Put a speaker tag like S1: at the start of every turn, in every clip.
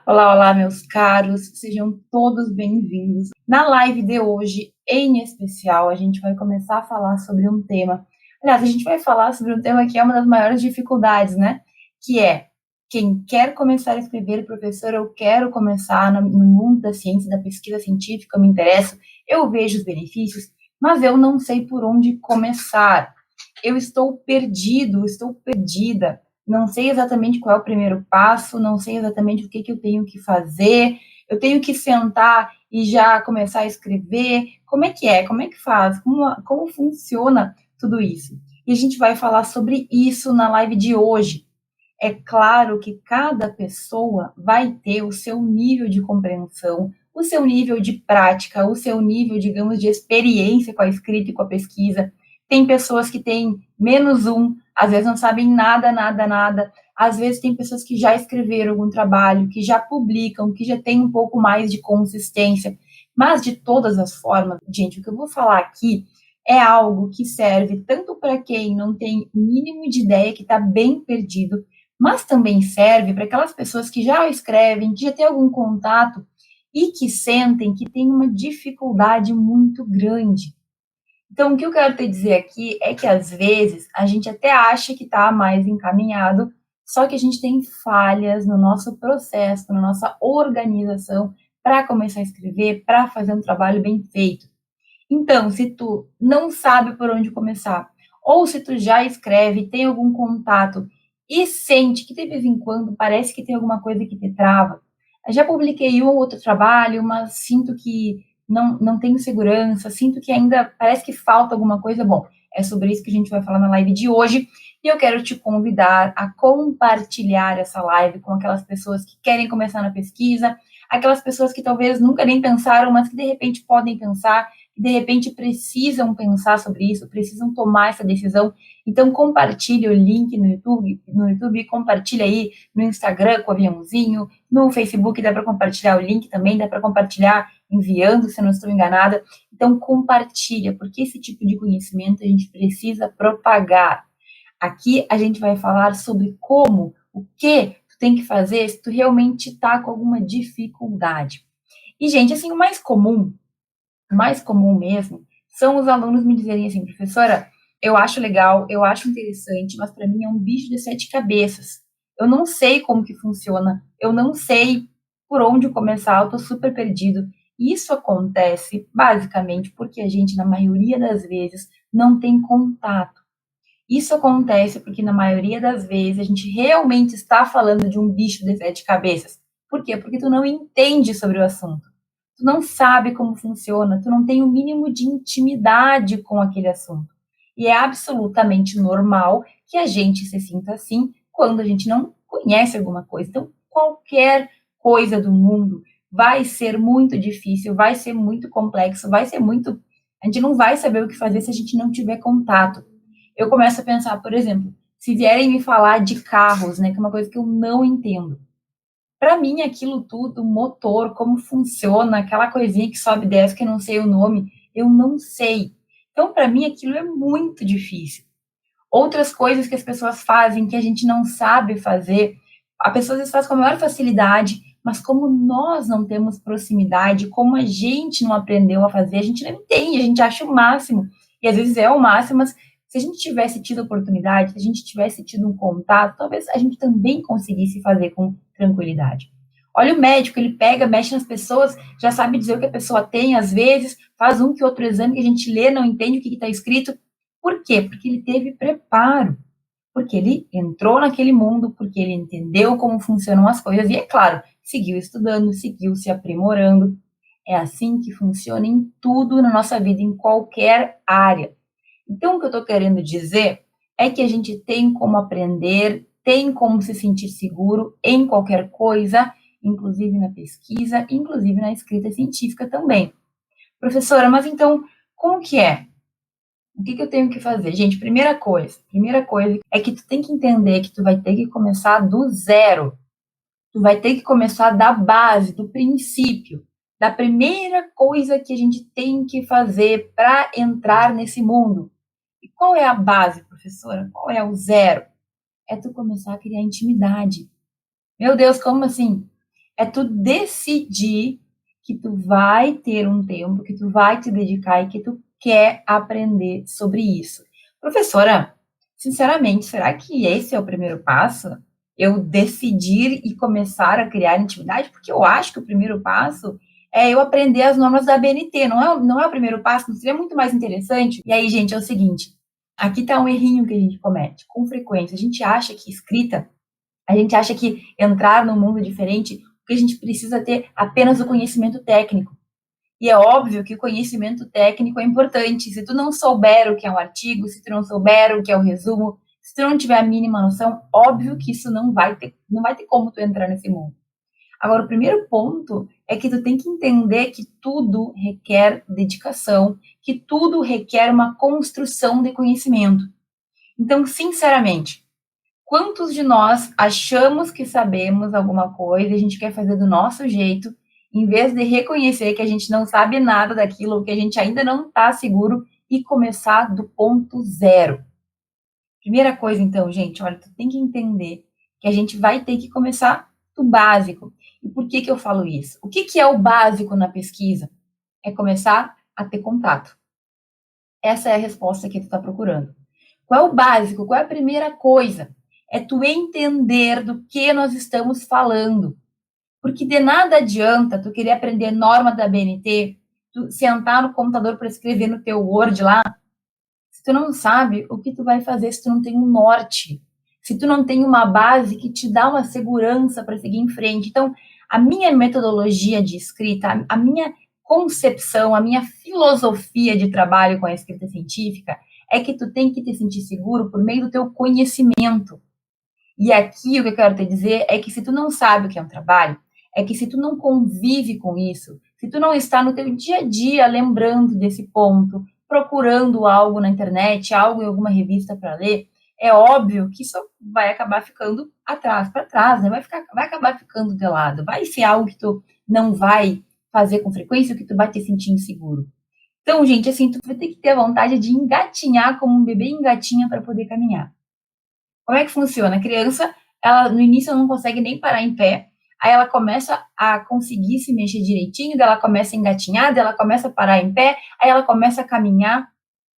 S1: Olá, olá, meus caros, sejam todos bem-vindos. Na live de hoje, em especial, a gente vai começar a falar sobre um tema. Aliás, a gente vai falar sobre um tema que é uma das maiores dificuldades, né? Que é quem quer começar a escrever, professor, eu quero começar no mundo da ciência, da pesquisa científica, eu me interesso, eu vejo os benefícios, mas eu não sei por onde começar. Eu estou perdido, estou perdida. Não sei exatamente qual é o primeiro passo, não sei exatamente o que eu tenho que fazer, eu tenho que sentar e já começar a escrever. Como é que é? Como é que faz? Como funciona tudo isso? E a gente vai falar sobre isso na live de hoje. É claro que cada pessoa vai ter o seu nível de compreensão, o seu nível de prática, o seu nível, digamos, de experiência com a escrita e com a pesquisa. Tem pessoas que têm menos um, às vezes não sabem nada, nada, nada. Às vezes tem pessoas que já escreveram algum trabalho, que já publicam, que já têm um pouco mais de consistência. Mas, de todas as formas, gente, o que eu vou falar aqui é algo que serve tanto para quem não tem o mínimo de ideia, que está bem perdido, mas também serve para aquelas pessoas que já escrevem, que já têm algum contato e que sentem que tem uma dificuldade muito grande. Então, o que eu quero te dizer aqui é que, às vezes, a gente até acha que está mais encaminhado, só que a gente tem falhas no nosso processo, na nossa organização para começar a escrever, para fazer um trabalho bem feito. Então, se tu não sabe por onde começar, ou se tu já escreve, tem algum contato e sente que de vez em quando parece que tem alguma coisa que te trava. Eu já publiquei um ou outro trabalho, mas sinto que não tenho segurança, sinto que ainda parece que falta alguma coisa. Bom, é sobre isso que a gente vai falar na live de hoje. E eu quero te convidar a compartilhar essa live com aquelas pessoas que querem começar na pesquisa, aquelas pessoas que talvez nunca nem pensaram, mas que de repente podem pensar, de repente precisam pensar sobre isso, precisam tomar essa decisão. Então compartilhe o link no YouTube, compartilha aí no Instagram com o aviãozinho, no Facebook dá para compartilhar o link também, dá para compartilhar enviando, se eu não estou enganada. Então compartilha, porque esse tipo de conhecimento a gente precisa propagar. Aqui a gente vai falar sobre como, o que tu tem que fazer se tu realmente está com alguma dificuldade. E, gente, assim, o mais comum mesmo, são os alunos me dizerem assim, professora, eu acho legal, eu acho interessante, mas para mim é um bicho de sete cabeças. Eu não sei como que funciona, eu não sei por onde começar, eu estou super perdido. Isso acontece basicamente porque a gente, na maioria das vezes, não tem contato. Isso acontece porque, na maioria das vezes, a gente realmente está falando de um bicho de sete cabeças. Por quê? Porque tu não entende sobre o assunto. Tu não sabe como funciona, tu não tem o mínimo de intimidade com aquele assunto. E é absolutamente normal que a gente se sinta assim quando a gente não conhece alguma coisa. Então, qualquer coisa do mundo vai ser muito difícil, vai ser muito complexo, vai ser muito. A gente não vai saber o que fazer se a gente não tiver contato. Eu começo a pensar, por exemplo, se vierem me falar de carros, né, que é uma coisa que eu não entendo. Para mim, aquilo tudo, motor, como funciona, aquela coisinha que sobe e desce, que eu não sei o nome, eu não sei. Então, para mim, aquilo é muito difícil. Outras coisas que as pessoas fazem que a gente não sabe fazer, a pessoa às vezes faz com a maior facilidade, mas como nós não temos proximidade, como a gente não aprendeu a fazer, a gente não entende, a gente acha o máximo. E às vezes é o máximo, mas se a gente tivesse tido oportunidade, se a gente tivesse tido um contato, talvez a gente também conseguisse fazer com tranquilidade. Olha o médico, ele pega, mexe nas pessoas, já sabe dizer o que a pessoa tem, às vezes, faz um que outro exame que a gente lê, não entende o que está escrito. Por quê? Porque ele teve preparo, porque ele entrou naquele mundo, porque ele entendeu como funcionam as coisas e, é claro, seguiu estudando, seguiu se aprimorando. É assim que funciona em tudo na nossa vida, em qualquer área. Então, o que eu estou querendo dizer é que a gente tem como aprender, tem como se sentir seguro em qualquer coisa, inclusive na pesquisa, inclusive na escrita científica também. Professora, mas então, como que é? O que eu tenho que fazer? Gente, primeira coisa é que tu tem que entender que tu vai ter que começar do zero. Tu vai ter que começar da base, do princípio, da primeira coisa que a gente tem que fazer para entrar nesse mundo. E qual é a base, professora? Qual é o zero? É tu começar a criar intimidade. Meu Deus, como assim? É tu decidir que tu vai ter um tempo, que tu vai te dedicar e que tu quer aprender sobre isso. Professora, sinceramente, será que esse é o primeiro passo? Eu decidir e começar a criar intimidade? Porque eu acho que o primeiro passo é eu aprender as normas da BNT, não é o primeiro passo, não seria muito mais interessante? E aí, gente, é o seguinte, aqui está um errinho que a gente comete com frequência. A gente acha que escrita, a gente acha que entrar num mundo diferente, que a gente precisa ter apenas o conhecimento técnico. E é óbvio que o conhecimento técnico é importante. Se tu não souber o que é um artigo, se tu não souber o que é o resumo, se tu não tiver a mínima noção, óbvio que isso não vai ter como tu entrar nesse mundo. Agora, o primeiro ponto é que tu tem que entender que tudo requer dedicação, que tudo requer uma construção de conhecimento. Então, sinceramente, quantos de nós achamos que sabemos alguma coisa e a gente quer fazer do nosso jeito, em vez de reconhecer que a gente não sabe nada daquilo, que a gente ainda não está seguro e começar do ponto zero? Primeira coisa, então, gente, olha, tu tem que entender que a gente vai ter que começar do básico. E por que eu falo isso? O que é o básico na pesquisa? É começar a ter contato. Essa é a resposta que tu está procurando. Qual é o básico? Qual é a primeira coisa? É tu entender do que nós estamos falando. Porque de nada adianta tu querer aprender norma da BNT, tu sentar no computador para escrever no teu Word lá, se tu não sabe o que tu vai fazer, se tu não tem um norte, se tu não tem uma base que te dá uma segurança para seguir em frente. Então, a minha metodologia de escrita, a minha concepção, a minha filosofia de trabalho com a escrita científica é que tu tem que te sentir seguro por meio do teu conhecimento. E aqui o que eu quero te dizer é que se tu não sabe o que é um trabalho, é que se tu não convive com isso, se tu não está no teu dia a dia lembrando desse ponto, procurando algo na internet, algo em alguma revista para ler, é óbvio que isso vai acabar ficando para trás, né? Vai acabar ficando de lado. Vai ser algo que tu não vai fazer com frequência, que tu vai te sentir inseguro. Então, gente, assim, tu vai ter que ter a vontade de engatinhar como um bebê engatinha para poder caminhar. Como é que funciona? A criança, ela no início ela não consegue nem parar em pé, aí ela começa a conseguir se mexer direitinho, daí ela começa a engatinhar, daí ela começa a parar em pé, aí ela começa a caminhar.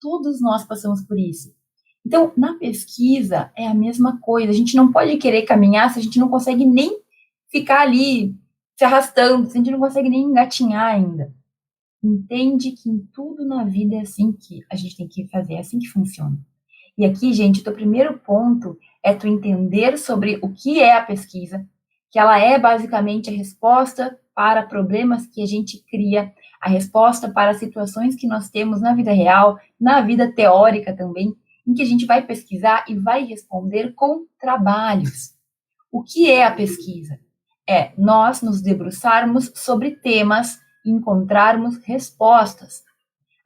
S1: Todos nós passamos por isso. Então, na pesquisa é a mesma coisa. A gente não pode querer caminhar se a gente não consegue nem ficar ali se arrastando, se a gente não consegue nem engatinhar ainda. Entende que em tudo na vida é assim que a gente tem que fazer, é assim que funciona. E aqui, gente, o teu primeiro ponto é tu entender sobre o que é a pesquisa, que ela é basicamente a resposta para problemas que a gente cria, a resposta para situações que nós temos na vida real, na vida teórica também, em que a gente vai pesquisar e vai responder com trabalhos. O que é a pesquisa? É nós nos debruçarmos sobre temas e encontrarmos respostas.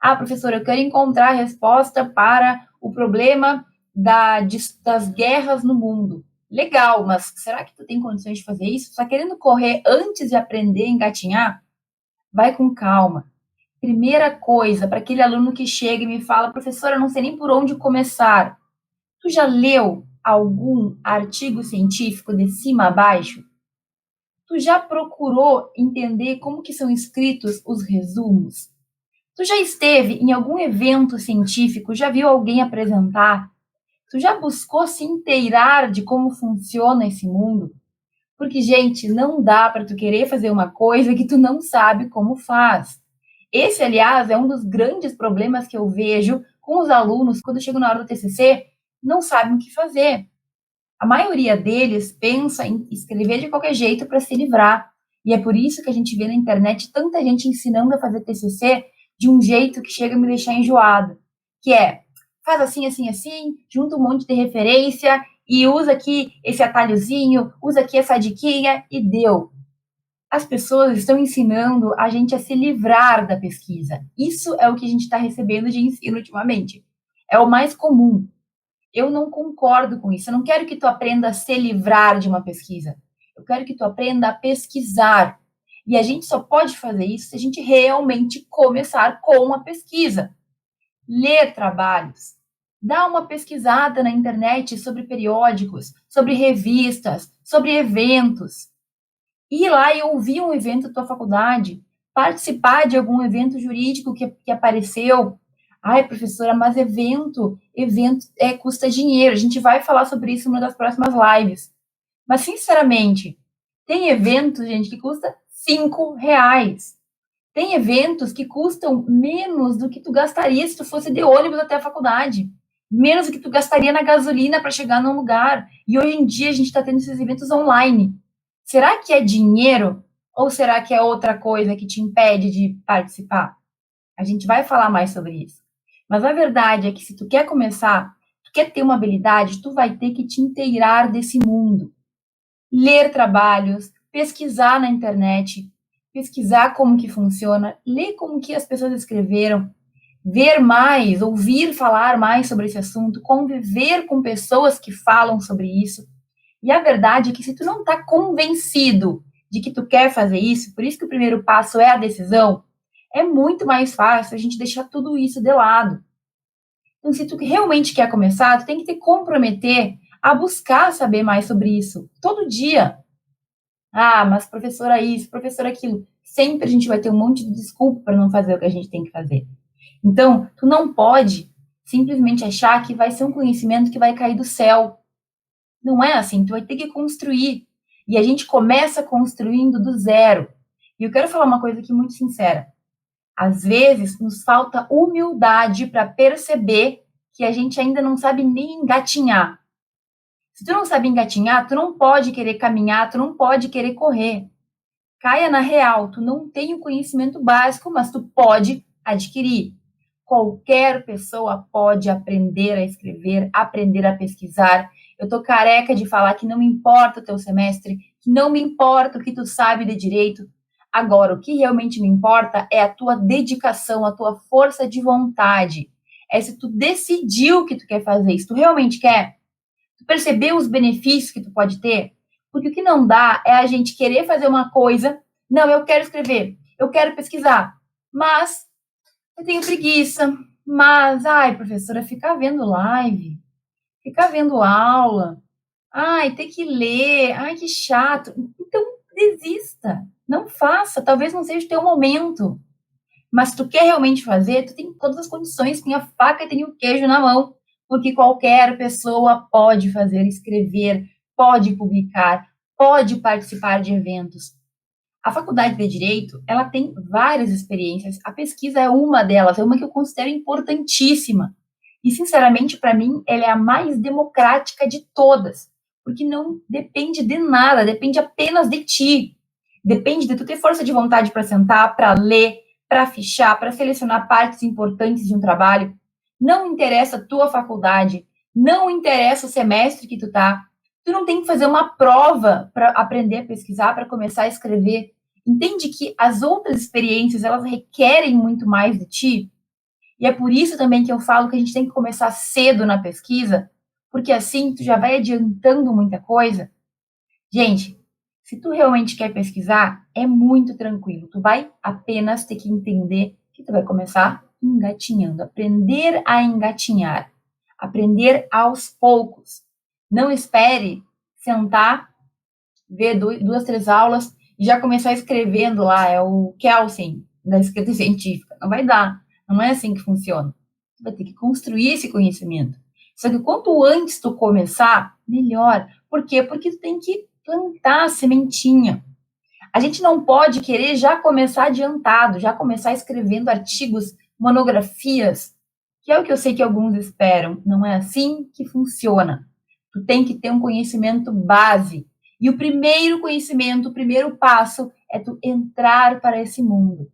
S1: Ah, professora, eu quero encontrar a resposta para o problema das guerras no mundo. Legal, mas será que tu tem condições de fazer isso? Está querendo correr antes de aprender a engatinhar? Vai com calma. Primeira coisa, para aquele aluno que chega e me fala, professora, eu não sei nem por onde começar. Tu já leu algum artigo científico de cima a baixo? Tu já procurou entender como que são escritos os resumos? Tu já esteve em algum evento científico? Já viu alguém apresentar? Tu já buscou se inteirar de como funciona esse mundo? Porque, gente, não dá para tu querer fazer uma coisa que tu não sabe como faz. Esse, aliás, é um dos grandes problemas que eu vejo com os alunos quando chegam na hora do TCC, não sabem o que fazer. A maioria deles pensa em escrever de qualquer jeito para se livrar. E é por isso que a gente vê na internet tanta gente ensinando a fazer TCC de um jeito que chega a me deixar enjoada. Que é, faz assim, assim, assim, junta um monte de referência e usa aqui esse atalhozinho, usa aqui essa diquinha e deu. As pessoas estão ensinando a gente a se livrar da pesquisa. Isso é o que a gente está recebendo de ensino ultimamente. É o mais comum. Eu não concordo com isso. Eu não quero que tu aprenda a se livrar de uma pesquisa. Eu quero que tu aprenda a pesquisar. E a gente só pode fazer isso se a gente realmente começar com a pesquisa. Ler trabalhos. Dá uma pesquisada na internet sobre periódicos, sobre revistas, sobre eventos. ir lá e ouvir um evento da tua faculdade, participar de algum evento jurídico que apareceu. Ai, professora, mas evento custa dinheiro. A gente vai falar sobre isso numa das próximas lives. Mas, sinceramente, tem eventos, gente, que custa R$ 5. Tem eventos que custam menos do que tu gastaria se tu fosse de ônibus até a faculdade. Menos do que tu gastaria na gasolina para chegar num lugar. E hoje em dia a gente está tendo esses eventos online. Será que é dinheiro ou será que é outra coisa que te impede de participar? A gente vai falar mais sobre isso. Mas a verdade é que se tu quer começar, tu quer ter uma habilidade, tu vai ter que te inteirar desse mundo. Ler trabalhos, pesquisar na internet, pesquisar como que funciona, ler como que as pessoas escreveram, ver mais, ouvir falar mais sobre esse assunto, conviver com pessoas que falam sobre isso. E a verdade é que se tu não está convencido de que tu quer fazer isso, por isso que o primeiro passo é a decisão, é muito mais fácil a gente deixar tudo isso de lado. Então, se tu realmente quer começar, tu tem que te comprometer a buscar saber mais sobre isso, todo dia. Ah, mas professora isso, professora aquilo. Sempre a gente vai ter um monte de desculpa para não fazer o que a gente tem que fazer. Então, tu não pode simplesmente achar que vai ser um conhecimento que vai cair do céu. Não é assim, tu vai ter que construir. E a gente começa construindo do zero. E eu quero falar uma coisa aqui muito sincera. Às vezes, nos falta humildade para perceber que a gente ainda não sabe nem engatinhar. Se tu não sabe engatinhar, tu não pode querer caminhar, tu não pode querer correr. Caia na real, tu não tem o conhecimento básico, mas tu pode adquirir. Qualquer pessoa pode aprender a escrever, aprender a pesquisar. Eu tô careca de falar que não me importa o teu semestre, que não me importa o que tu sabe de direito. Agora, o que realmente me importa é a tua dedicação, a tua força de vontade. É se tu decidiu que tu quer fazer, se tu realmente quer, tu percebeu os benefícios que tu pode ter. Porque o que não dá é a gente querer fazer uma coisa, não, eu quero escrever, eu quero pesquisar, mas eu tenho preguiça, mas, ai, professora, ficar vendo live, ficar vendo aula, ai, ter que ler, ai, que chato. Então, desista, não faça, talvez não seja o teu momento. Mas se tu quer realmente fazer, tu tem todas as condições, tem a faca e tem o queijo na mão, porque qualquer pessoa pode fazer, escrever, pode publicar, pode participar de eventos. A faculdade de Direito, ela tem várias experiências. A pesquisa é uma delas, é uma que eu considero importantíssima. E, sinceramente, para mim, ela é a mais democrática de todas, porque não depende de nada, depende apenas de ti. Depende de tu ter força de vontade para sentar, para ler, para fichar, para selecionar partes importantes de um trabalho. Não interessa a tua faculdade, não interessa o semestre que tu tá. Tu não tem que fazer uma prova para aprender a pesquisar, para começar a escrever. Entende que as outras experiências, elas requerem muito mais de ti? E é por isso também que eu falo que a gente tem que começar cedo na pesquisa, porque assim tu já vai adiantando muita coisa. Gente, se tu realmente quer pesquisar, é muito tranquilo. Tu vai apenas ter que entender que tu vai começar engatinhando, aprender a engatinhar, aprender aos poucos. Não espere sentar, ver duas, três aulas e já começar escrevendo lá, é o Kelsen da escrita científica. Não vai dar. Não é assim que funciona. Tu vai ter que construir esse conhecimento. Só que quanto antes tu começar, melhor. Por quê? Porque tu tem que plantar a sementinha. A gente não pode querer já começar adiantado, já começar escrevendo artigos, monografias, que é o que eu sei que alguns esperam. Não é assim que funciona. Tu tem que ter um conhecimento base. E o primeiro conhecimento, o primeiro passo é tu entrar para esse mundo.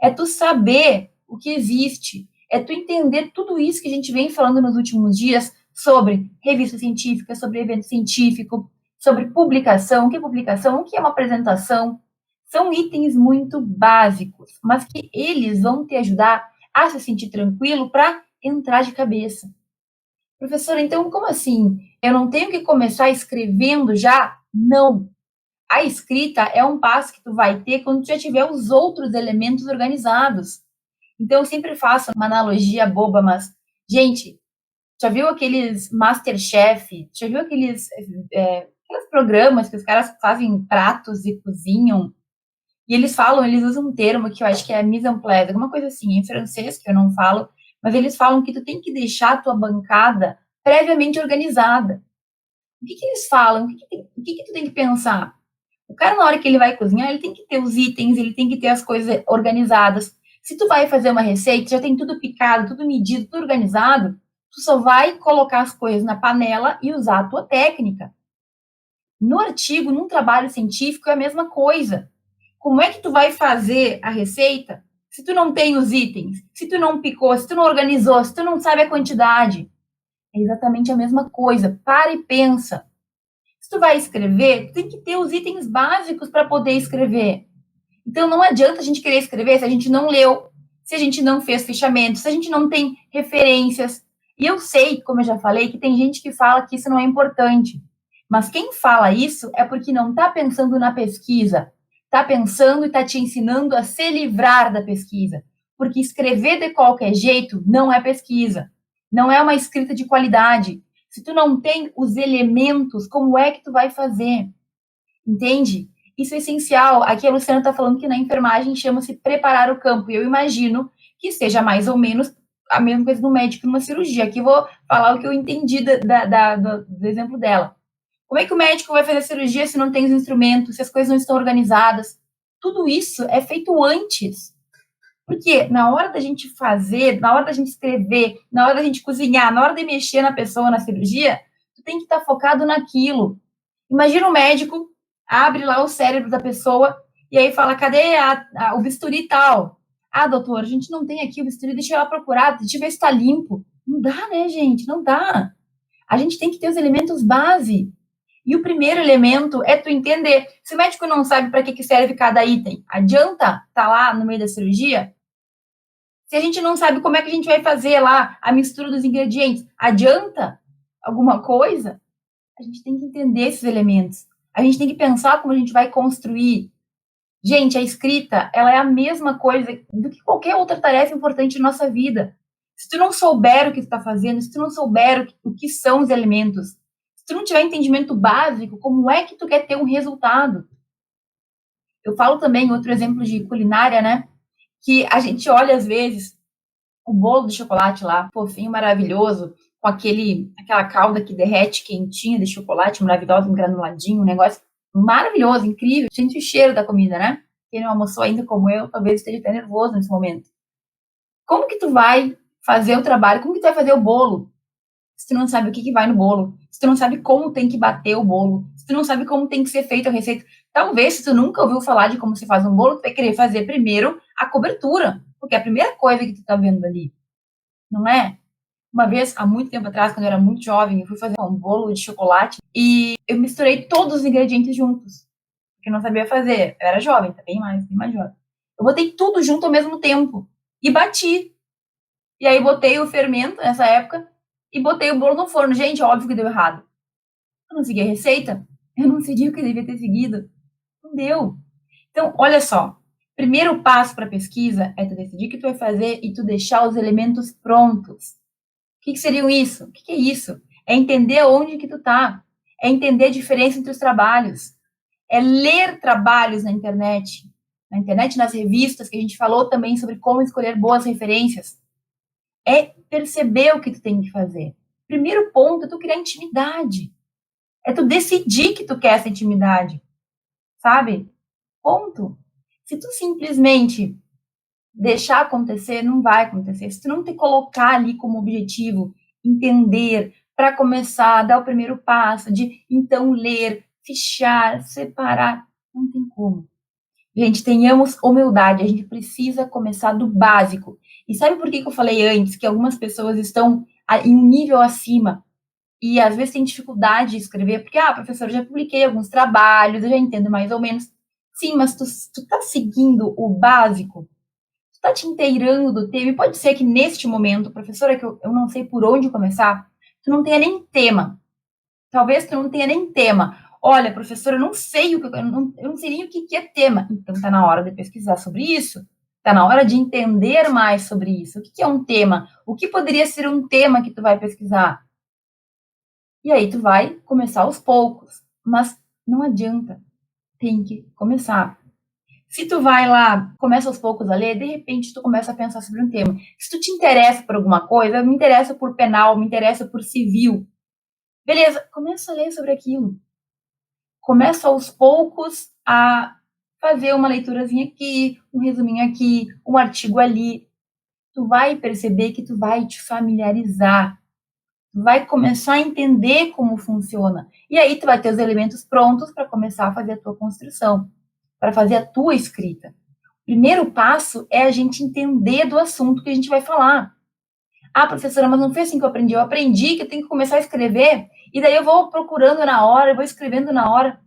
S1: É tu saber o que existe. É tu entender tudo isso que a gente vem falando nos últimos dias sobre revista científica, sobre evento científico, sobre publicação, o que é uma apresentação. São itens muito básicos, mas que eles vão te ajudar a se sentir tranquilo para entrar de cabeça. Professora, então como assim? Eu não tenho que começar escrevendo já? Não. A escrita é um passo que tu vai ter quando tu já tiver os outros elementos organizados. Então, eu sempre faço uma analogia boba, mas, gente, já viu aqueles Masterchef? Já viu aqueles aqueles programas que os caras fazem pratos e cozinham, e eles falam, eles usam um termo que eu acho que é mise en place, alguma coisa assim, em francês, que eu não falo, mas eles falam que tu tem que deixar a tua bancada previamente organizada. O que eles falam? O que tu tem que pensar? O cara, na hora que ele vai cozinhar, ele tem que ter os itens, ele tem que ter as coisas organizadas. Se tu vai fazer uma receita, já tem tudo picado, tudo medido, tudo organizado, tu só vai colocar as coisas na panela e usar a tua técnica. No artigo, num trabalho científico, é a mesma coisa. Como é que tu vai fazer a receita se tu não tem os itens, se tu não picou, se tu não organizou, se tu não sabe a quantidade? É exatamente a mesma coisa. Para e pensa. Se tu vai escrever, tu tem que ter os itens básicos para poder escrever. Então, não adianta a gente querer escrever se a gente não leu, se a gente não fez fechamento, se a gente não tem referências. E eu sei, como eu já falei, que tem gente que fala que isso não é importante. Mas quem fala isso é porque não está pensando na pesquisa. Está pensando e está te ensinando a se livrar da pesquisa. Porque escrever de qualquer jeito não é pesquisa. Não é uma escrita de qualidade. Se tu não tem os elementos, como é que tu vai fazer? Entende? Isso é essencial. Aqui a Luciana está falando que na enfermagem chama-se preparar o campo. E eu imagino que seja mais ou menos a mesma coisa no médico numa cirurgia. Aqui eu vou falar o que eu entendi do exemplo dela. Como é que o médico vai fazer a cirurgia se não tem os instrumentos, se as coisas não estão organizadas? Tudo isso é feito antes. Porque na hora da gente fazer, na hora da gente escrever, na hora da gente cozinhar, na hora de mexer na pessoa na cirurgia, tu tem que estar focado naquilo. Imagina o médico abre lá o cérebro da pessoa e aí fala, cadê o bisturi tal? Ah, doutor, a gente não tem aqui o bisturi, deixa eu lá procurar, deixa eu ver se está limpo. Não dá, né, gente? Não dá. A gente tem que ter os elementos base. E o primeiro elemento é tu entender. Se o médico não sabe para que serve cada item, adianta tá lá no meio da cirurgia? Se a gente não sabe como é que a gente vai fazer lá a mistura dos ingredientes, adianta alguma coisa? A gente tem que entender esses elementos. A gente tem que pensar como a gente vai construir. Gente, a escrita, ela é a mesma coisa do que qualquer outra tarefa importante na nossa vida. Se tu não souber o que tu está fazendo, se tu não souber o que são os elementos, se tu não tiver entendimento básico, como é que tu quer ter um resultado? Eu falo também, outro exemplo de culinária, né? Que a gente olha, às vezes, o bolo de chocolate lá, fofinho, maravilhoso, com aquela calda que derrete quentinha de chocolate, maravilhosa, um granuladinho, um negócio maravilhoso, incrível. Sente o cheiro da comida, né? Quem não almoçou ainda como eu, talvez esteja até nervoso nesse momento. Como que tu vai fazer o trabalho? Como que tu vai fazer o bolo? Se tu não sabe o que vai no bolo, se tu não sabe como tem que bater o bolo, se tu não sabe como tem que ser feita a receita. Talvez, se tu nunca ouviu falar de como se faz um bolo, tu vai querer fazer primeiro a cobertura, porque é a primeira coisa que tu tá vendo ali, não é? Uma vez, há muito tempo atrás, quando eu era muito jovem, eu fui fazer um bolo de chocolate e eu misturei todos os ingredientes juntos, porque eu não sabia fazer. Eu era jovem, tá bem mais jovem. Eu botei tudo junto ao mesmo tempo e bati. E aí botei o fermento nessa época e botei o bolo no forno. Gente, óbvio que deu errado. Eu não segui a receita, eu não segui o que eu devia ter seguido. Não deu. Então, olha só. Primeiro passo para pesquisa é tu decidir o que tu vai fazer e tu deixar os elementos prontos. O que seriam isso? O que é isso? É entender onde que tu tá. É entender a diferença entre os trabalhos. É ler trabalhos na internet. Na internet, nas revistas, que a gente falou também sobre como escolher boas referências. É perceber o que tu tem que fazer. Primeiro ponto é tu criar intimidade. É tu decidir que tu quer essa intimidade. Sabe? Ponto. Se tu simplesmente deixar acontecer, não vai acontecer. Se tu não te colocar ali como objetivo, entender, para começar, dar o primeiro passo, de então ler, fichar, separar, não tem como. Gente, tenhamos humildade, a gente precisa começar do básico. E sabe por que eu falei antes que algumas pessoas estão em um nível acima e às vezes têm dificuldade de escrever? Porque, professor, eu já publiquei alguns trabalhos, eu já entendo mais ou menos. Sim, mas tu tá seguindo o básico? Tu tá te inteirando do tema? E pode ser que neste momento, professora, que eu não sei por onde começar, tu não tenha nem tema. Talvez tu não tenha nem tema. Olha, professora, eu não sei eu não sei nem o que é tema. Então tá na hora de pesquisar sobre isso. Tá na hora de entender mais sobre isso. O que é um tema? O que poderia ser um tema que tu vai pesquisar? E aí tu vai começar aos poucos. mas não adianta, tem que começar. Se tu vai lá, começa aos poucos a ler, de repente tu começa a pensar sobre um tema. Se tu te interessa por alguma coisa, me interessa por penal, me interessa por civil, beleza, começa a ler sobre aquilo. Começa aos poucos a fazer uma leiturazinha aqui, um resuminho aqui, um artigo ali. Tu vai perceber que tu vai te familiarizar, tu vai começar a entender como funciona. E aí tu vai ter os elementos prontos para começar a fazer a tua construção, para fazer a tua escrita. O primeiro passo é a gente entender do assunto que a gente vai falar. Ah, professora, mas não foi assim que eu aprendi. Eu aprendi que eu tenho que começar a escrever, e daí eu vou procurando na hora, eu vou escrevendo na hora.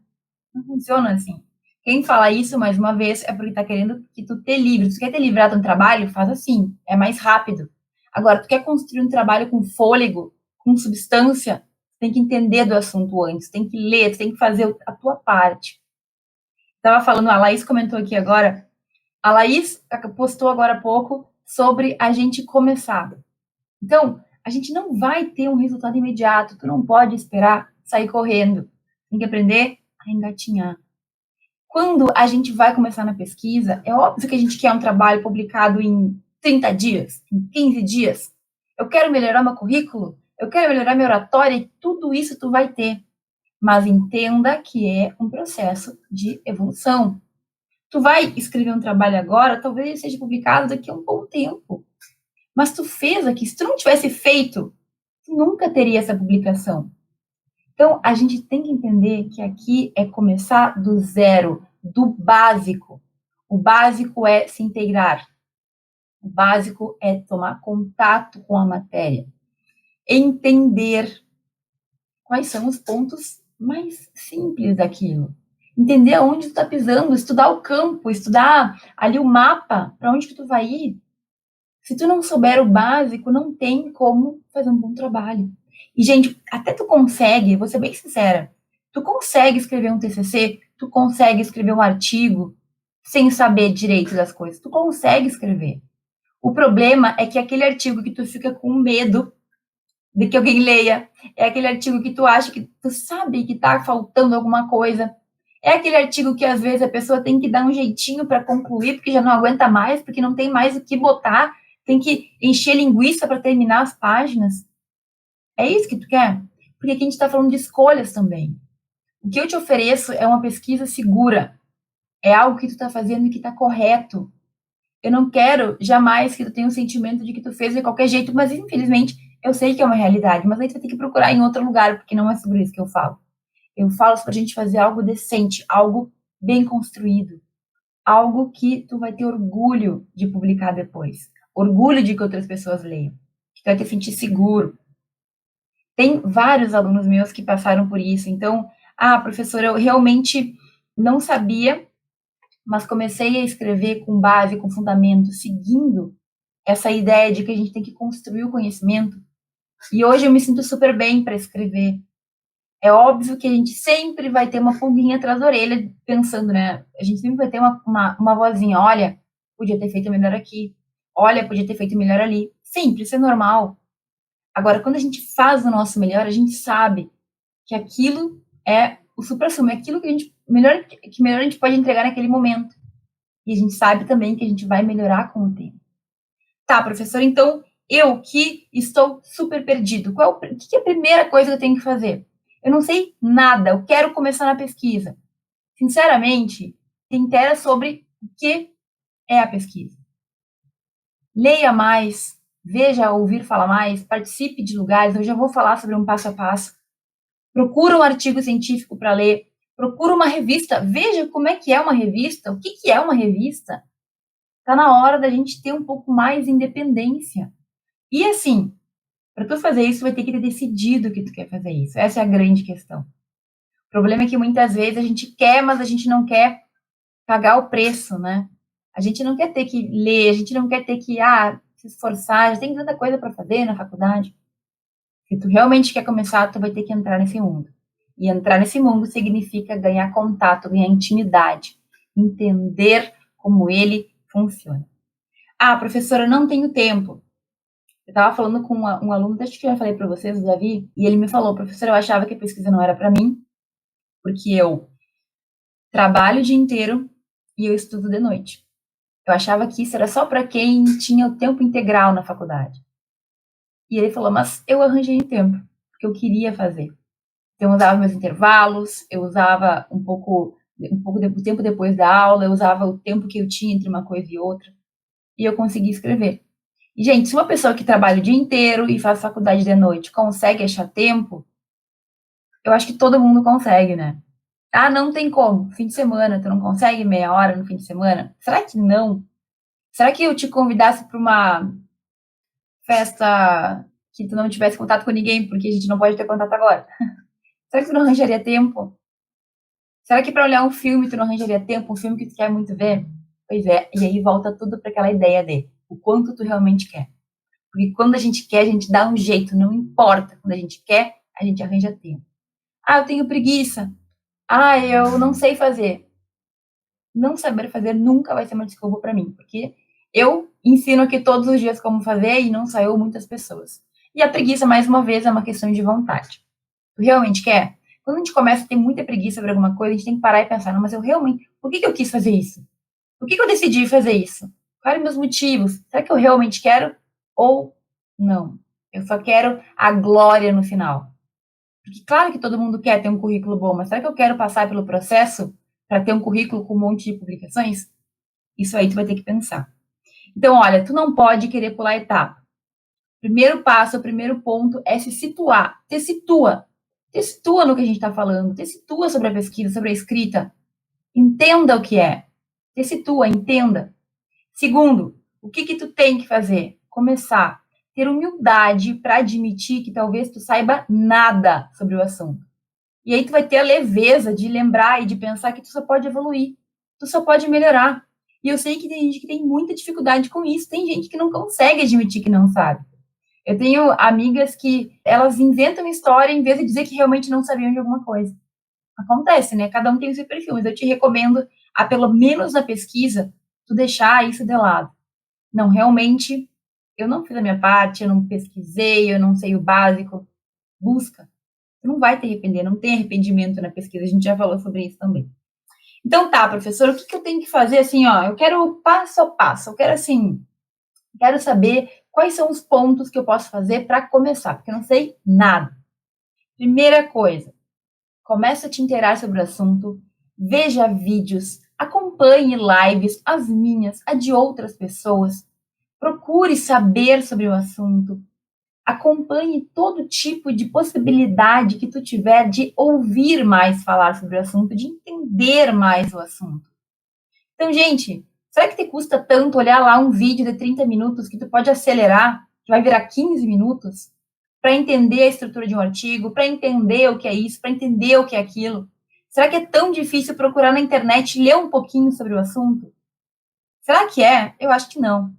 S1: Não funciona assim. Quem fala isso, mais uma vez, é porque tá querendo que tu te livre. Se tu quer te livrar de um trabalho, faz assim, é mais rápido. Agora, tu quer construir um trabalho com fôlego, com substância, tem que entender do assunto antes, tem que ler, tem que fazer a tua parte. Estava falando, a Laís comentou aqui agora, a Laís postou agora há pouco sobre a gente começar. Então, a gente não vai ter um resultado imediato, tu não pode esperar sair correndo. Tem que aprender a engatinhar. Quando a gente vai começar na pesquisa, é óbvio que a gente quer um trabalho publicado em 30 dias, em 15 dias. Eu quero melhorar meu currículo, eu quero melhorar minha oratória, e tudo isso tu vai ter. Mas entenda que é um processo de evolução. Tu vai escrever um trabalho agora, talvez ele seja publicado daqui a um bom tempo. Mas tu fez aqui, se tu não tivesse feito, tu nunca teria essa publicação. Então, a gente tem que entender que aqui é começar do zero, do básico. O básico é se integrar. O básico é tomar contato com a matéria. Entender quais são os pontos mais simples daquilo. Entender aonde tu está pisando, estudar o campo, estudar ali o mapa, para onde que tu vai ir. Se tu não souber o básico, não tem como fazer um bom trabalho. E, gente, até tu consegue, vou ser bem sincera, tu consegue escrever um TCC, tu consegue escrever um artigo sem saber direito das coisas. Tu consegue escrever. O problema é que aquele artigo que tu fica com medo de que alguém leia, é aquele artigo que tu acha que tu sabe que tá faltando alguma coisa, é aquele artigo que às vezes a pessoa tem que dar um jeitinho para concluir, porque já não aguenta mais, porque não tem mais o que botar, tem que encher linguiça para terminar as páginas. É isso que tu quer? Porque aqui a gente está falando de escolhas também. O que eu te ofereço é uma pesquisa segura. É algo que tu está fazendo e que está correto. Eu não quero jamais que tu tenha um sentimento de que tu fez de qualquer jeito, mas infelizmente eu sei que é uma realidade, mas aí tu vai ter que procurar em outro lugar, porque não é sobre isso que eu falo. Eu falo para a gente fazer algo decente, algo bem construído, algo que tu vai ter orgulho de publicar depois, orgulho de que outras pessoas leiam, que tu vai te sentir seguro. Tem vários alunos meus que passaram por isso, então, professora, eu realmente não sabia, mas comecei a escrever com base, com fundamento, seguindo essa ideia de que a gente tem que construir o conhecimento. E hoje eu me sinto super bem para escrever. É óbvio que a gente sempre vai ter uma pulguinha atrás da orelha, pensando, né? A gente sempre vai ter uma vozinha, olha, podia ter feito melhor aqui, olha, podia ter feito melhor ali. Sempre, isso é normal. Agora, quando a gente faz o nosso melhor, a gente sabe que aquilo é o supra-sumo, é aquilo que melhor a gente pode entregar naquele momento. E a gente sabe também que a gente vai melhorar com o tempo. Tá, professor, então eu que estou super perdido, o que é a primeira coisa que eu tenho que fazer? Eu não sei nada, eu quero começar na pesquisa. Sinceramente, te interessa sobre o que é a pesquisa. Leia mais, veja, ouvir falar mais, participe de lugares, eu já vou falar sobre um passo a passo. Procura um artigo científico para ler, procura uma revista, veja como é que é uma revista, o que é uma revista. Está na hora da gente ter um pouco mais de independência. E assim, para tu fazer isso, vai ter que ter decidido que tu quer fazer isso. Essa é a grande questão. O problema é que muitas vezes a gente quer, mas a gente não quer pagar o preço, né? A gente não quer ter que ler, a gente não quer ter que se esforçar, já tem tanta coisa para fazer na faculdade. Se tu realmente quer começar, tu vai ter que entrar nesse mundo. E entrar nesse mundo significa ganhar contato, ganhar intimidade, entender como ele funciona. Professora, eu não tenho tempo. Eu estava falando com um aluno, acho que eu já falei para vocês, o Davi, e ele me falou, professora, eu achava que a pesquisa não era para mim, porque eu trabalho o dia inteiro e eu estudo de noite. Eu achava que isso era só para quem tinha o tempo integral na faculdade. E ele falou, mas eu arranjei tempo, porque eu queria fazer. Então, eu usava meus intervalos, eu usava o tempo depois da aula, eu usava o tempo que eu tinha entre uma coisa e outra, e eu conseguia escrever. E, gente, se uma pessoa que trabalha o dia inteiro e faz faculdade de noite consegue achar tempo, eu acho que todo mundo consegue, né? Ah, não tem como. Fim de semana, tu não consegue meia hora no fim de semana? Será que não? Será que eu te convidasse para uma festa que tu não tivesse contato com ninguém, porque a gente não pode ter contato agora? Será que tu não arranjaria tempo? Será que para olhar um filme tu não arranjaria tempo, um filme que tu quer muito ver? Pois é, e aí volta tudo para aquela ideia de o quanto tu realmente quer. Porque quando a gente quer, a gente dá um jeito, não importa. Quando a gente quer, a gente arranja tempo. Ah, eu tenho preguiça. Ah, eu não sei fazer. Não saber fazer nunca vai ser uma desculpa para mim, porque eu ensino aqui todos os dias como fazer e não saiu muitas pessoas. E a preguiça, mais uma vez, é uma questão de vontade. Tu realmente quer? Quando a gente começa a ter muita preguiça por alguma coisa, a gente tem que parar e pensar, não, mas eu realmente, por que eu quis fazer isso? Por que eu decidi fazer isso? Quais eram meus motivos? Será que eu realmente quero? Ou não? Eu só quero a glória no final. Porque claro que todo mundo quer ter um currículo bom, mas será que eu quero passar pelo processo para ter um currículo com um monte de publicações? Isso aí tu vai ter que pensar. Então, olha, tu não pode querer pular etapa. Primeiro passo, o primeiro ponto é se situar. Te situa. Te situa no que a gente está falando. Te situa sobre a pesquisa, sobre a escrita. Entenda o que é. Te situa, entenda. Segundo, o que tu tem que fazer? Começar. Ter humildade para admitir que talvez tu saiba nada sobre o assunto. E aí tu vai ter a leveza de lembrar e de pensar que tu só pode evoluir. Tu só pode melhorar. E eu sei que tem gente que tem muita dificuldade com isso. Tem gente que não consegue admitir que não sabe. Eu tenho amigas que elas inventam história em vez de dizer que realmente não sabiam de alguma coisa. Acontece, né? Cada um tem o seu perfil, mas eu te recomendo, a pelo menos na pesquisa, tu deixar isso de lado. Não, realmente, eu não fiz a minha parte, eu não pesquisei, eu não sei o básico. Busca. Tu não vai te arrepender, não tem arrependimento na pesquisa, a gente já falou sobre isso também. Então tá, professor, o que eu tenho que fazer assim, ó? Eu quero passo a passo, eu quero assim, quero saber quais são os pontos que eu posso fazer para começar, porque eu não sei nada. Primeira coisa, começa a te inteirar sobre o assunto, veja vídeos, acompanhe lives, as minhas, a de outras pessoas, procure saber sobre o assunto, acompanhe todo tipo de possibilidade que tu tiver de ouvir mais falar sobre o assunto, de entender mais o assunto. Então, gente, será que te custa tanto olhar lá um vídeo de 30 minutos que tu pode acelerar, que vai virar 15 minutos, para entender a estrutura de um artigo, para entender o que é isso, para entender o que é aquilo? Será que é tão difícil procurar na internet ler um pouquinho sobre o assunto? Será que é? Eu acho que não.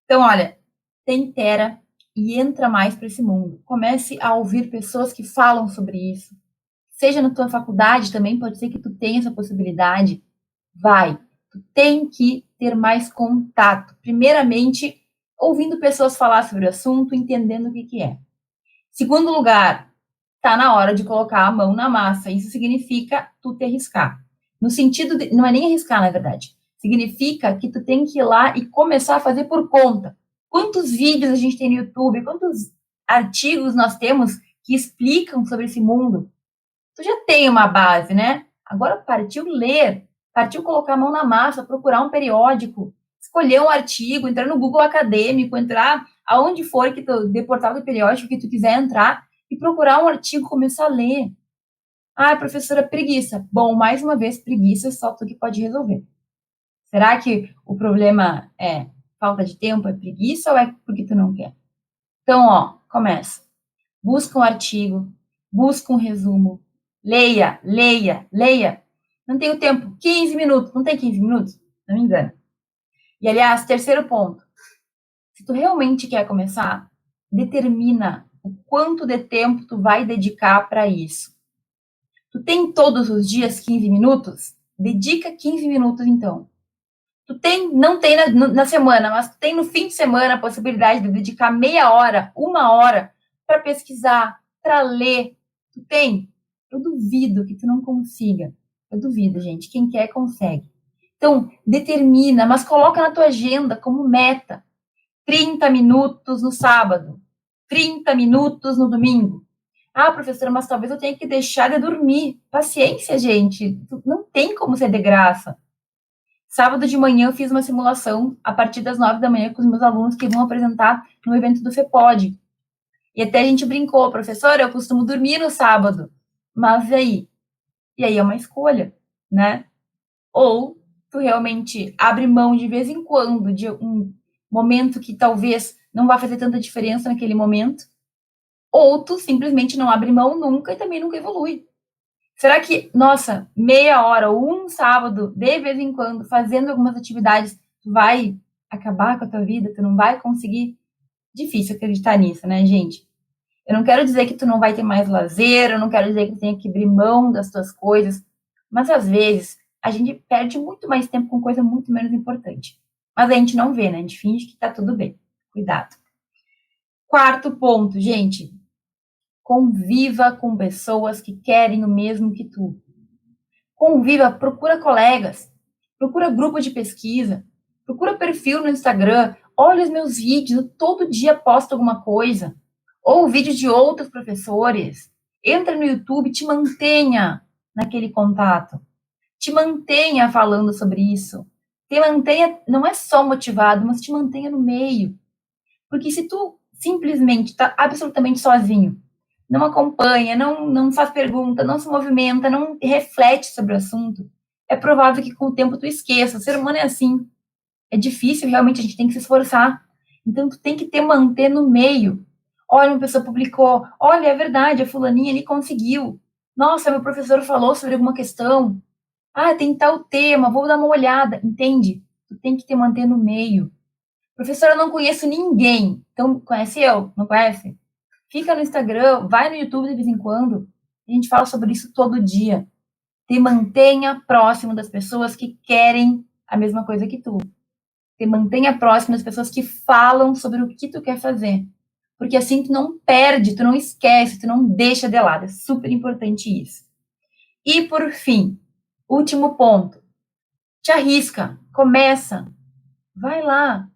S1: Então, olha, te inteira e entra mais para esse mundo. Comece a ouvir pessoas que falam sobre isso. Seja na tua faculdade também, pode ser que tu tenha essa possibilidade. Vai. Tu tem que ter mais contato. Primeiramente, ouvindo pessoas falar sobre o assunto, entendendo o que é. Segundo lugar, tá na hora de colocar a mão na massa. Isso significa tu te arriscar. No sentido de, não é nem arriscar, na verdade. Significa que tu tem que ir lá e começar a fazer por conta. Quantos vídeos a gente tem no YouTube? Quantos artigos nós temos que explicam sobre esse mundo? Tu já tem uma base, né? Agora partiu ler, partiu colocar a mão na massa, procurar um periódico, escolher um artigo, entrar no Google Acadêmico, entrar aonde for que tu, de portal do periódico que tu quiser entrar e procurar um artigo, começar a ler. Ah, professora, preguiça. Bom, mais uma vez, preguiça só tu que pode resolver. Será que o problema é falta de tempo, é preguiça ou é porque tu não quer? Então, ó, começa. Busca um artigo, busca um resumo, leia, leia, leia. Não tenho tempo, 15 minutos, não tem 15 minutos? Não me engano. E, aliás, terceiro ponto, se tu realmente quer começar, determina o quanto de tempo tu vai dedicar para isso. Tu tem todos os dias 15 minutos? Dedica 15 minutos, então. Tu tem, não tem na semana, mas tu tem no fim de semana a possibilidade de dedicar meia hora, uma hora para pesquisar, para ler. Tu tem? Eu duvido que tu não consiga. Eu duvido, gente. Quem quer, consegue. Então, determina, mas coloca na tua agenda como meta. 30 minutos no sábado. 30 minutos no domingo. Ah, professora, mas talvez eu tenha que deixar de dormir. Paciência, gente. Não tem como ser de graça. Sábado de manhã eu fiz uma simulação a partir das 9 da manhã com os meus alunos que vão apresentar no evento do FEPOD. E até a gente brincou, professora, eu costumo dormir no sábado. Mas e aí? E aí é uma escolha, né? Ou tu realmente abre mão de vez em quando de um momento que talvez não vá fazer tanta diferença naquele momento, ou tu simplesmente não abre mão nunca e também nunca evolui. Será que, nossa, meia hora ou um sábado, de vez em quando, fazendo algumas atividades, tu vai acabar com a tua vida? Tu não vai conseguir? Difícil acreditar nisso, né, gente? Eu não quero dizer que tu não vai ter mais lazer, eu não quero dizer que tu tenha que abrir mão das tuas coisas, mas às vezes a gente perde muito mais tempo com coisa muito menos importante. Mas a gente não vê, né? A gente finge que tá tudo bem. Cuidado. Quarto ponto, gente. Conviva com pessoas que querem o mesmo que tu. Conviva, procura colegas, procura grupo de pesquisa, procura perfil no Instagram, olha os meus vídeos, eu todo dia posto alguma coisa, ou vídeos de outros professores. Entra no YouTube, te mantenha naquele contato, te mantenha falando sobre isso, te mantenha, não é só motivado, mas te mantenha no meio. Porque se tu simplesmente está absolutamente sozinho, não acompanha, não faz pergunta, não se movimenta, não reflete sobre o assunto, é provável que com o tempo tu esqueça. O ser humano é assim. É difícil, realmente, a gente tem que se esforçar. Então, tu tem que te manter no meio. Olha, uma pessoa publicou, olha, é verdade, a fulaninha ali conseguiu. Nossa, meu professor falou sobre alguma questão. Ah, tem tal tema, vou dar uma olhada. Entende? Tu tem que te manter no meio. Professora, eu não conheço ninguém. Então, conhece eu? Não conhece? Fica no Instagram, vai no YouTube de vez em quando. A gente fala sobre isso todo dia. Te mantenha próximo das pessoas que querem a mesma coisa que tu. Te mantenha próximo das pessoas que falam sobre o que tu quer fazer. Porque assim tu não perde, tu não esquece, tu não deixa de lado. É super importante isso. E por fim, último ponto. Te arrisca, começa. Vai lá.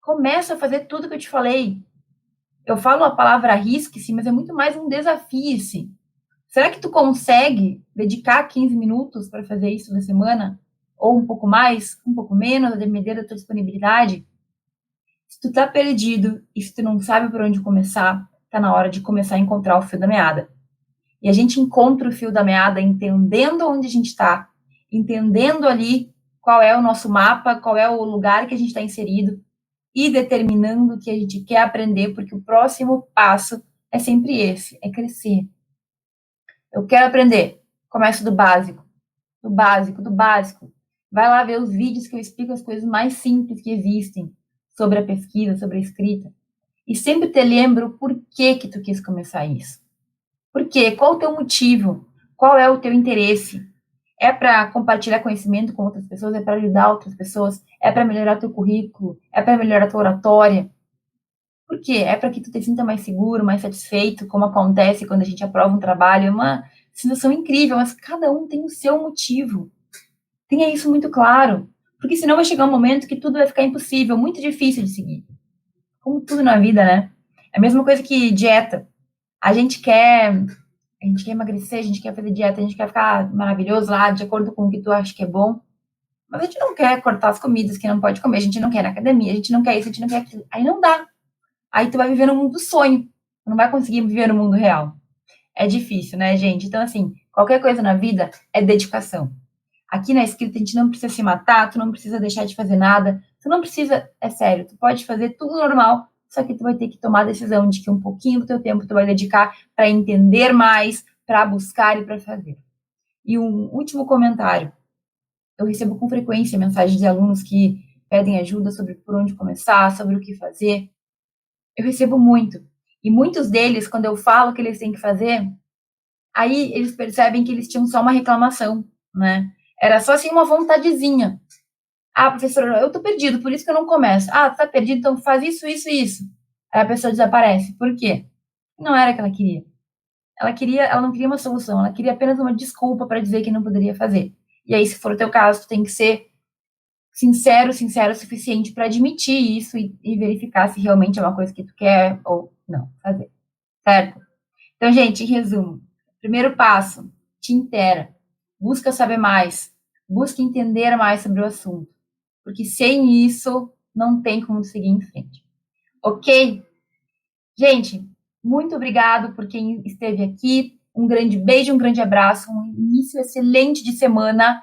S1: Começa a fazer tudo que eu te falei. Eu falo a palavra arrisque-se, mas é muito mais um desafio-se. Será que tu consegue dedicar 15 minutos para fazer isso na semana? Ou um pouco mais, um pouco menos, a depender da tua disponibilidade? Se tu tá perdido e se tu não sabe por onde começar, tá na hora de começar a encontrar o fio da meada. E a gente encontra o fio da meada entendendo onde a gente está, entendendo ali qual é o nosso mapa, qual é o lugar que a gente está inserido e determinando o que a gente quer aprender, porque o próximo passo é sempre esse, é crescer. Eu quero aprender. Começo do básico, do básico, do básico. Vai lá ver os vídeos que eu explico as coisas mais simples que existem sobre a pesquisa, sobre a escrita. E sempre te lembro por que que tu quis começar isso. Por quê? Qual o teu motivo? Qual é o teu interesse? É para compartilhar conhecimento com outras pessoas? É para ajudar outras pessoas? É para melhorar teu currículo? É para melhorar tua oratória? Por quê? É para que tu te sinta mais seguro, mais satisfeito, como acontece quando a gente aprova um trabalho. É uma sensação incrível, mas cada um tem o seu motivo. Tenha isso muito claro, porque senão vai chegar um momento que tudo vai ficar impossível, muito difícil de seguir. Como tudo na vida, né? É a mesma coisa que dieta. A gente quer emagrecer, a gente quer fazer dieta, a gente quer ficar maravilhoso lá, de acordo com o que tu acha que é bom. Mas a gente não quer cortar as comidas que não pode comer, a gente não quer ir na academia, a gente não quer isso, a gente não quer aquilo. Aí não dá. Aí tu vai viver no mundo do sonho. Tu não vai conseguir viver no mundo real. É difícil, né, gente? Então, assim, qualquer coisa na vida é dedicação. Aqui na escrita a gente não precisa se matar, tu não precisa deixar de fazer nada, tu não precisa, é sério, tu pode fazer tudo normal, só que tu vai ter que tomar a decisão de que um pouquinho do teu tempo tu vai dedicar para entender mais, para buscar e para fazer. E um último comentário. Eu recebo com frequência mensagens de alunos que pedem ajuda sobre por onde começar, sobre o que fazer. Eu recebo muito. E muitos deles, quando eu falo o que eles têm que fazer, aí eles percebem que eles tinham só uma reclamação, né? Era só assim uma vontadezinha. Ah, professora, eu tô perdido, por isso que eu não começo. Ah, tu tá perdido, então faz isso, isso e isso. Aí a pessoa desaparece. Por quê? Não era o que ela queria. ela não queria uma solução, ela queria apenas uma desculpa para dizer que não poderia fazer. E aí, se for o teu caso, tu tem que ser sincero o suficiente para admitir isso e verificar se realmente é uma coisa que tu quer ou não fazer, certo? Então, gente, em resumo, primeiro passo, te inteira, busca saber mais, busca entender mais sobre o assunto, porque sem isso não tem como seguir em frente, ok? Gente, muito obrigado por quem esteve aqui, um grande beijo, um grande abraço, um início excelente de semana